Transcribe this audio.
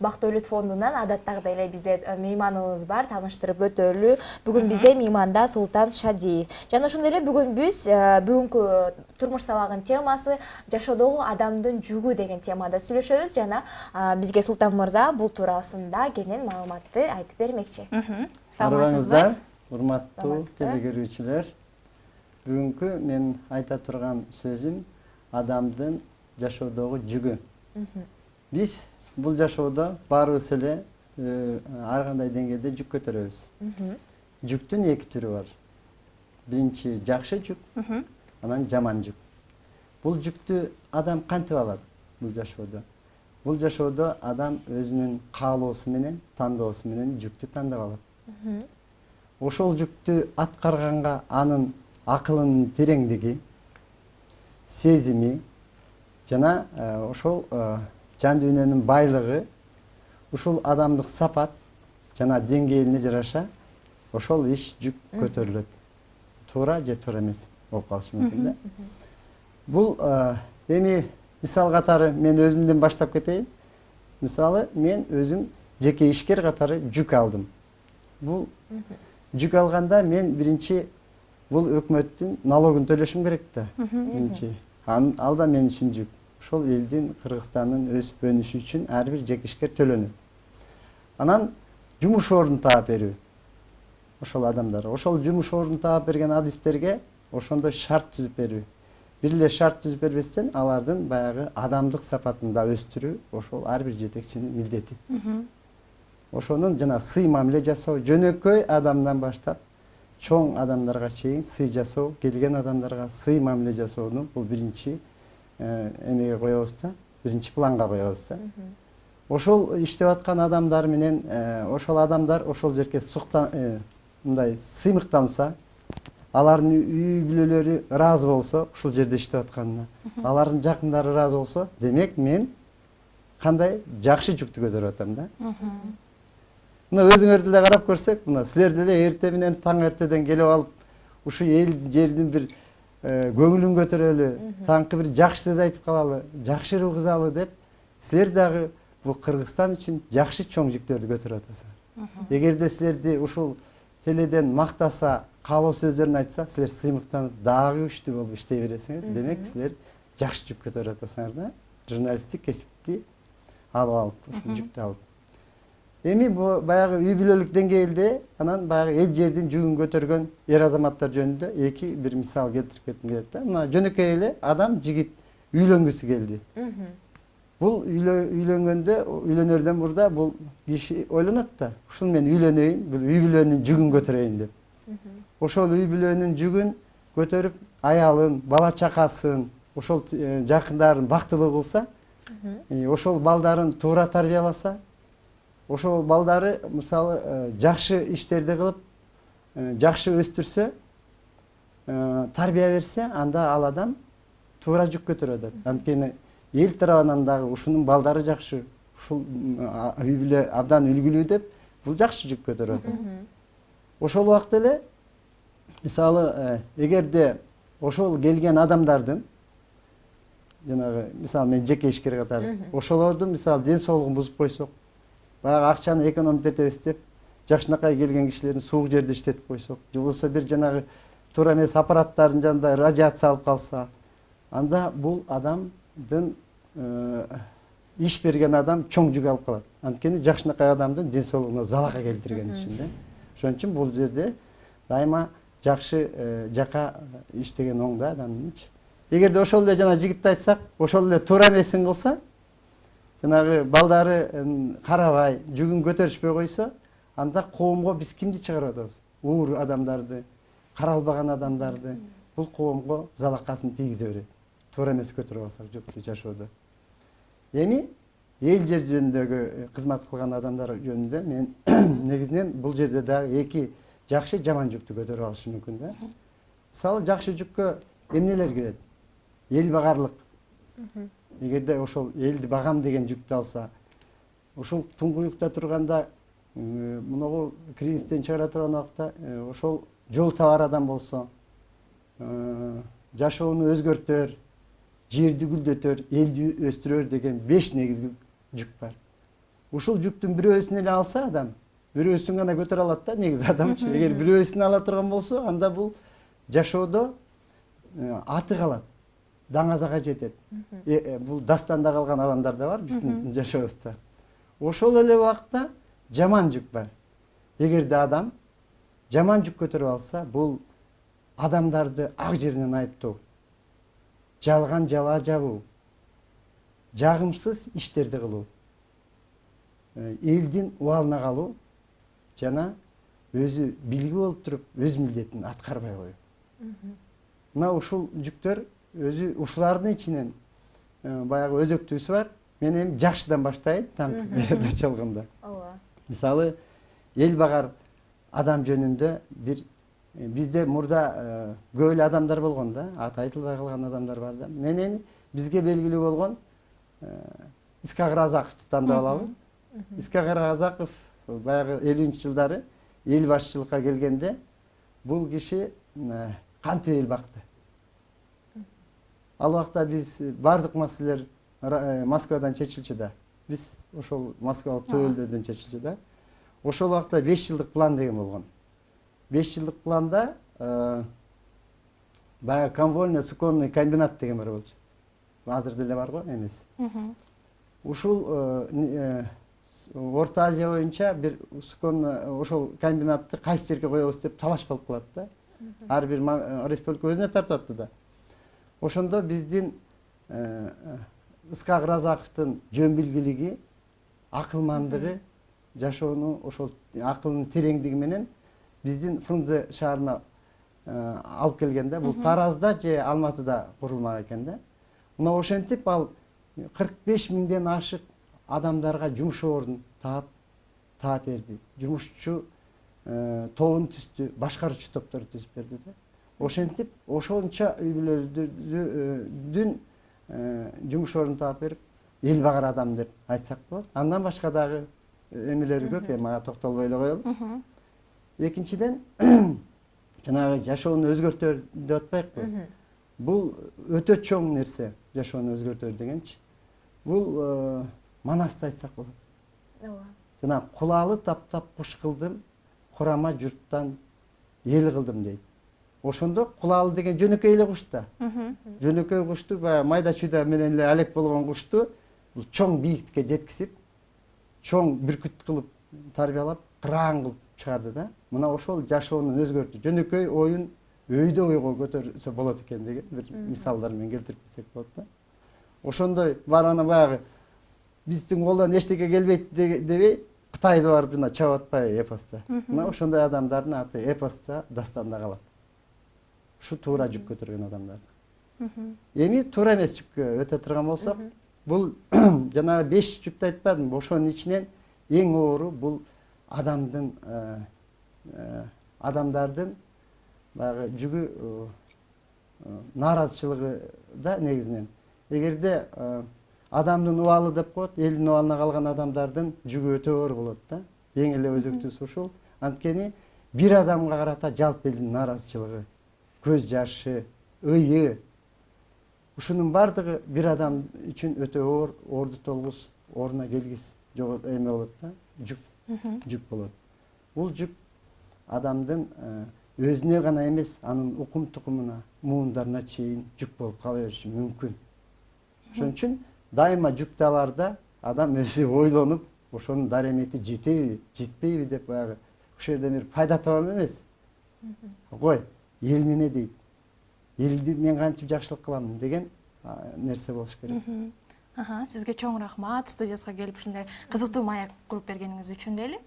Бак Дөөлөт фондунан адаттагыдай эле бизде мейманыбыз бар, тааныштырып өтөлү. Бүгүн бизде мейманда Султан Шадиев. Жана ошондой эле бүгүн биз бүгүнкү турмуш сабагынын темасы жашоодогу адамдын жүгү деген темада сүйлөшөбүз жана бизге Султан мырза бул туурасында кенен маалыматты айтып бермекчи. Арыбаңыздар, урматтуу телекөрүүчүлөр. Бүгүнкү мен айта турган сөзүм адамдын жашоодогу жүгү. Биз бул жашоодо баарыбыз эле ар кандай деңгээлде жүк көтөрөбүз. Жүктүн эки түрү бар. Биринчи жакшы жүк, анан жаман жүк. Бул жүктү адам кантип алат бул жашоодо? Бул жашоодо адам өзүнүн каалоосу менен, тандоосу менен жүктү тандап алат. Ошол жүктү аткарганга анын акылынын тереңдиги, сезими жана ошол жан дүйнөнүн байлыгы, ушул адамдык сапат жана деңгээлине жараша ошол иш жүк көтөрүлөт. Туура же туура эмес болуп калышы мүмкүн да. Бул эми мисал катары мен өзүмдөн баштап кетейин. Мисалы мен өзүм жеке ишкер катары жүк алдым. Бул жүк алганда мен биринчи бул өкмөттүн налогун төлөшүм керек да. Биринчи. Ал да мен үчүн жүк. Ошол элдин, Кыргызстандын өсүп өнүшү үчүн ар бир жеке ишкер төлөнөт. Анан жумуш ордун таап берүү. Ошол адамдар, ошол жумуш ордун таап берген адистерге ошондой шарт түзүп берүү. Бир эле шарт түзүп бербестен алардын баягы адамдык сапатын да өстүрүү ошол ар бир жетекчинин милдети. Ошонун жана сый мамиле жасоо, жөнөкөй адамдан баштап чоң адамдарга чейин сый жасоо, келген адамдарга сый мамиле жасоону бул биринчи эмеге коебуз да, биринчи планга коебуз да. Ошол иштеп аткан адамдар менен ошол адамдар ошол жерге мындай сыймыктанса, алардын үй бүлөлөрү ыраазы болсо, ушул жерде иштеп атканына, алардын жакындары ыраазы болсо, демек мен кандай жакшы жүктү көтөрүп атам да. Мына өзүңөр деле карап көрсөк, мына силер деле эрте менен таң эртеден келип алып, ушу эл жердин бир көңүлүн көтөрөлү, таңкы бир жакшы сөз айтып калалы, жакшы ургузалы деп, силер дагы бул Кыргызстан үчүн жакшы чоң жүктөрдү көтөрүп атасыздар. Эгерде силерди ушул теледен мактаса, каалоо сөздөрүн айтса, силер сыймыктанып дагы күчтүү болуп иштей бересиңер. Демек силер жакшы жүк көтөрүп атасыңар да. Журналисттик кесипти алып, ушул жүктү алып. Эми бу баягы үй бүлөлүк деңгээлде анан баягы эл жердин жүгүн көтөргөн эр азаматтар жөнүндө эки бир мисал келтирип кетким келет да. Мына жөнөкөй эле адам, жигит үйлөнгүсү келди. Бул үйлөнгөндө, үйлөнөрдөн мурда бул киши ойлонот да. Ушул мен үйлөнөйүн, бул үй бүлөнүн жүгүн көтөрөйүн деп. Ошол үй бүлөнүн жүгүн көтөрүп, аялын, бала чакасын, ошол жакындарын бактылуу кылса, ошол балдарын туура тарбияласа, ошол балдары мисалы жакшы иштерди кылып, жакшы өстүрсө, тарбия берсе, анда ал адам туура жүк көтөрүп атат. Анткени эл тарабынан дагы ушунун балдары жакшы, ушул үй бүлө абдан үлгүлүү деп, бул жакшы жүк көтөрүп атат. Ошол убакта эле мисалы эгерде ошол келген адамдардын жанагы мисалы мен жеке ишкер катары ошолордун мисалы ден соолугун бузуп койсок, баягы акчаны экономить этебиз деп, жакшынакай келген кишилерин суук жерде иштетип койсок, же болбосо бир жанагы туура эмес аппараттардын жанында радиация алып калса, анда бул адамдын иш берген адам чоң жүк алып калат. Анткени жакшынакай адамдын ден соолугуна залака келтирген үчүн да. Ошон үчүн бул жерде дайыма жакшы жака иштеген оң да адамдынчы. Эгерде ошол эле жана жигитти айтсак, ошол эле туура эмесин кылса, жанагы балдары карабай, жүгүн көтөрүшпөй койсо, анда коомго биз кимди чыгарып атабыз? Уур адамдарды, каралбаган адамдарды, бул коомго залакасын тийгизе берет. Туура эмес көтөрүп алсак жүктү жашоодо. Эми эл жер жөнүндөгү кызмат кылган адамдар жөнүндө мен негизинен бул жерде дагы эки жакшы, жаман жүктү көтөрүп алышы мүмкүн да. Мисалы жакшы жүккө эмнелер кирет? Эл багарлык. Эгерде ошол элди багам деген жүктү алса, ошол туңгуюкта турганда, муногу кризистен чыгара турган убакта, ошол жол табар адам болсо, жашоону өзгөртөр, жерди гүлдөтөр, элди өстүрөр деген 5 негизги жүк бар. ушул жүктүн бирөөсүн эле алса адам, бирөөсүн гана көтөрө алат да негизи адамчы. Эгер бирөөсүн ала турган болсо, анда бул жашоодо аты калат, даңазага жетет. Бул дастанда калган адамдар да бар биздин жашообузда. Ошол эле убакта жаман жүк бар. Эгерде адам жаман жүк көтөрүп алса, бул адамдарды ак жеринен айыптоо, жалган жалаа жабуу, жагымсыз иштерди кылуу, элдин убалына калуу жана өзү билги болуп туруп өз милдетин аткарбай коюу. Мына ушул жүктөр өзү ушулардын ичинен баягы өзөктүүсү бар. Мен эми жакшыдан баштайын, танк передача алганда. Ооба. Мисалы, эл багар адам жөнүндө бизде мурда көп эле адамдар болгон да, аты айтылбай калган адамдар бар да. Мен эми бизге белгилүү болгон Искак Разаковду тандап алалы. Искак Разаков баягы 50-жылдары эл башчылыкка келгенде бул киши кантип эл бакты. Ал убакта биз бардык маселелер Москвадан чечилчү да. Биз ошол Москвалык төбөлдөрдөн чечилчү да. Ошол убакта 5 жылдык план деген болгон. 5 жылдык планда баягы конвольно-суконный комбинат деген бар болчу. Азыр деле бар го, эмес. Ушул Орто Азия боюнча бир суконно ошол комбинатты кайсы жерге коебуз деп талаш болуп калат да. Ар бир республика өзүнө тартып атты да. Ошондо биздин Искак Разаковдун жөн билгилиги, акылмандыгы, жашоону ошол акылынын тереңдиги менен биздин Фрунзе шаарына алып келген да. Бул Таразда же Алматыда курулмак экен да. Мына ошентип ал 45 миңден ашык адамдарга жумуш орун таап берди. Жумушчу тобун түздү, башкаруучу топторду түзүп берди да. Ошентип ошончо үй бүлөлөрдүн жумуш орун таап берип, эл багар адам деп айтсак болот. Андан башка дагы эмелери көп, мага токтолбой эле коелу. Экинчиден, жанагы жашоону өзгөртөр деп атпайбыкпы? Бул өтө чоң нерсе, жашоону өзгөртөр дегенчи. Бул Манасты айтсак болот. Ооба. Жана кулалы таптап куш кылдым, курама журттан эл кылдым дейт. Ошондо кулалы деген жөнөкөй эле куш да. Жөнөкөй кушту баягы майда чүйда менен эле алек болгон кушту бул чоң бийиктикке жеткизип, чоң бүркүт кылып тарбиялап, кыраан кылып чыгарды да. Мына ошол жашоону өзгөртү. Жөнөкөй оюн өйдө ойго көтөрсө болот экен деген бир мисалдар менен келтирип кетсек болот да. Ошондой бар аны баягы биздин колдон эчтеке келбейт дебей, Кытайды барып жана чабып атпайбы эпоста. Мына ошондой адамдардын аты эпоста, дастанда калат. Ушу туура жүк көтөргөн адамдар. Эми туура эмес жүккө өтө турган болсок, бул жанагы 5 жүктү айтпадымбы? Ошонун ичинен эң оору бул адамдардын баягы жүгү нааразычылыгы да негизинен. Эгерде адамдын убалы деп коет, элдин убалына калган адамдардын жүгү өтө оор болот да. Эң эле өзөктүүсү ушул. Анткени бир адамга карата жалпы элдин нааразычылыгы, көз жашы, ыйы, ушунун бардыгы бир адам үчүн өтө оор, орду толгуз, ордуна келгис эме болот да, жүк болот. Бул жүк адамдын өзүнө гана эмес, анын укум тукумуна, муундарына чейин жүк болуп кала бериши мүмкүн. Ошон үчүн дайыма жүкталарда адам өзү ойлонуп, ошонун даремети жетеби, жетпейби деп баягы ошол жерден бир пайда табам эмес. Кой, эл эмне дейт? Элди мен кантип жакшылык кылам деген нерсе болуш керек. Сизге чоң рахмат, студиябызга келип ушундай кызыктуу маек куруп бергениңиз үчүн дейли.